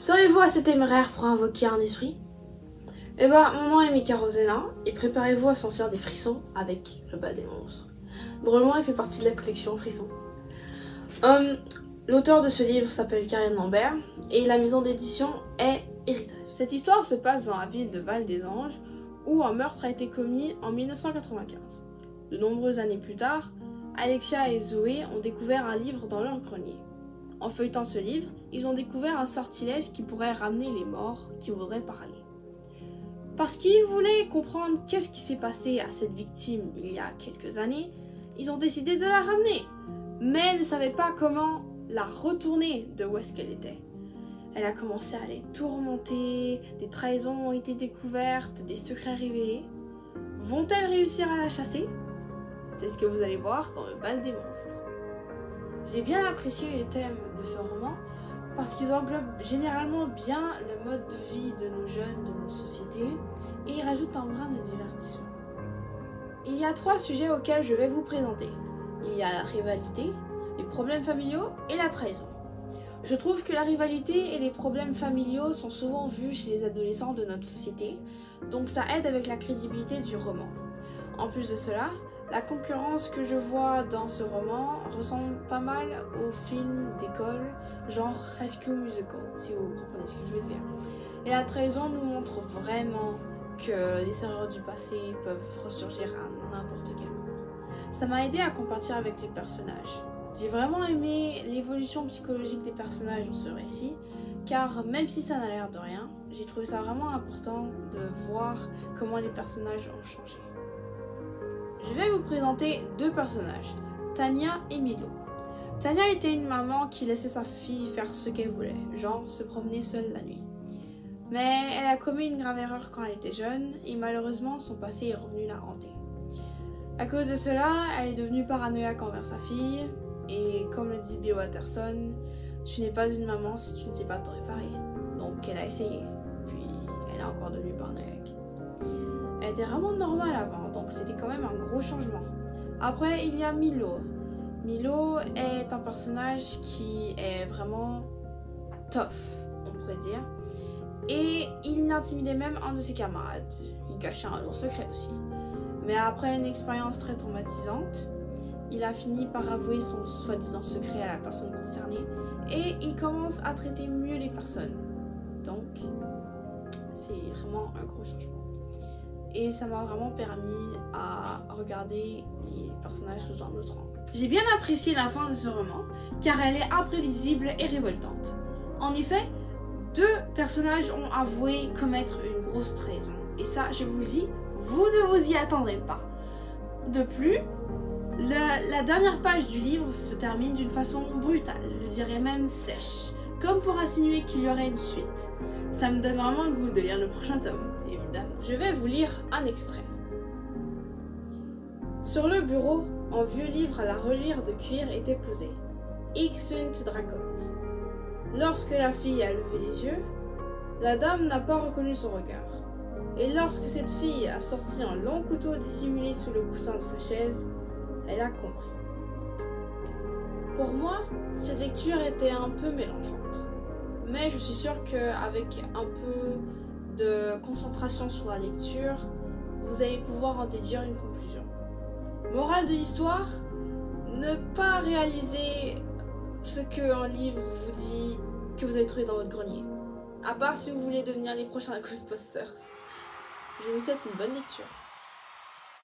Seriez-vous assez téméraire pour invoquer un esprit? Eh ben, mon nom est Mika Rosena, et préparez-vous à sentir des frissons avec le bal des monstres. Drôlement, il fait partie de la collection Frissons. L'auteur de ce livre s'appelle Karine Lambert, et la maison d'édition est Héritage. Cette histoire se passe dans la ville de Val-des-Anges, où un meurtre a été commis en 1995. De nombreuses années plus tard, Alexia et Zoé ont découvert un livre dans leur grenier. En feuilletant ce livre, ils ont découvert un sortilège qui pourrait ramener les morts qui voudraient parler. Parce qu'ils voulaient comprendre qu'est-ce qui s'est passé à cette victime il y a quelques années, ils ont décidé de la ramener, mais ne savaient pas comment la retourner de où est-ce qu'elle était. Elle a commencé à les tourmenter, des trahisons ont été découvertes, des secrets révélés. Vont-elles réussir à la chasser? C'est ce que vous allez voir dans le bal des monstres. J'ai bien apprécié les thèmes de ce roman parce qu'ils englobent généralement bien le mode de vie de nos jeunes, de notre société, et ils rajoutent un brin de divertissement. Il y a 3 sujets auxquels je vais vous présenter. Il y a la rivalité, les problèmes familiaux et la trahison. Je trouve que la rivalité et les problèmes familiaux sont souvent vus chez les adolescents de notre société, donc ça aide avec la crédibilité du roman. En plus de cela, la concurrence que je vois dans ce roman ressemble pas mal aux films d'école, genre High School Musical, si vous comprenez ce que je veux dire. Et la trahison nous montre vraiment que les erreurs du passé peuvent ressurgir à n'importe quel moment. Ça m'a aidé à compatir avec les personnages. J'ai vraiment aimé l'évolution psychologique des personnages dans ce récit, car même si ça n'a l'air de rien, j'ai trouvé ça vraiment important de voir comment les personnages ont changé. Je vais vous présenter 2 personnages, Tania et Milo. Tania était une maman qui laissait sa fille faire ce qu'elle voulait, genre se promener seule la nuit. Mais elle a commis une grave erreur quand elle était jeune et malheureusement son passé est revenu la hanter. À cause de cela, elle est devenue paranoïaque envers sa fille et comme le dit Bill Watterson, tu n'es pas une maman si tu ne sais pas te réparer. Donc elle a essayé, puis elle est encore devenue paranoïaque. Elle était vraiment normale avant, donc c'était quand même un gros changement. Après, il y a Milo. Milo est un personnage qui est vraiment tough, on pourrait dire. Et il intimidait même un de ses camarades. Il cachait un lourd secret aussi. Mais après une expérience très traumatisante, il a fini par avouer son soi-disant secret à la personne concernée et il commence à traiter mieux les personnes. Donc, c'est vraiment un gros changement. Et ça m'a vraiment permis à regarder les personnages sous un autre angle. J'ai bien apprécié la fin de ce roman, car elle est imprévisible et révoltante. En effet, 2 personnages ont avoué commettre une grosse trahison. Et ça, je vous le dis, vous ne vous y attendrez pas. De plus, la dernière page du livre se termine d'une façon brutale, je dirais même sèche, comme pour insinuer qu'il y aurait une suite. Ça me donne vraiment le goût de lire le prochain tome, évidemment. Je vais vous lire un extrait. Sur le bureau, un vieux livre à la reliure de cuir était posé. Ixunt Dracos. Lorsque la fille a levé les yeux, la dame n'a pas reconnu son regard. Et lorsque cette fille a sorti un long couteau dissimulé sous le coussin de sa chaise, elle a compris. Pour moi, cette lecture était un peu mélangeante. Mais je suis sûre qu'avec un peu de concentration sur la lecture, vous allez pouvoir en déduire une conclusion. Morale de l'histoire, ne pas réaliser ce qu'un livre vous dit que vous avez trouvé dans votre grenier. À part si vous voulez devenir les prochains Ghostbusters. Je vous souhaite une bonne lecture.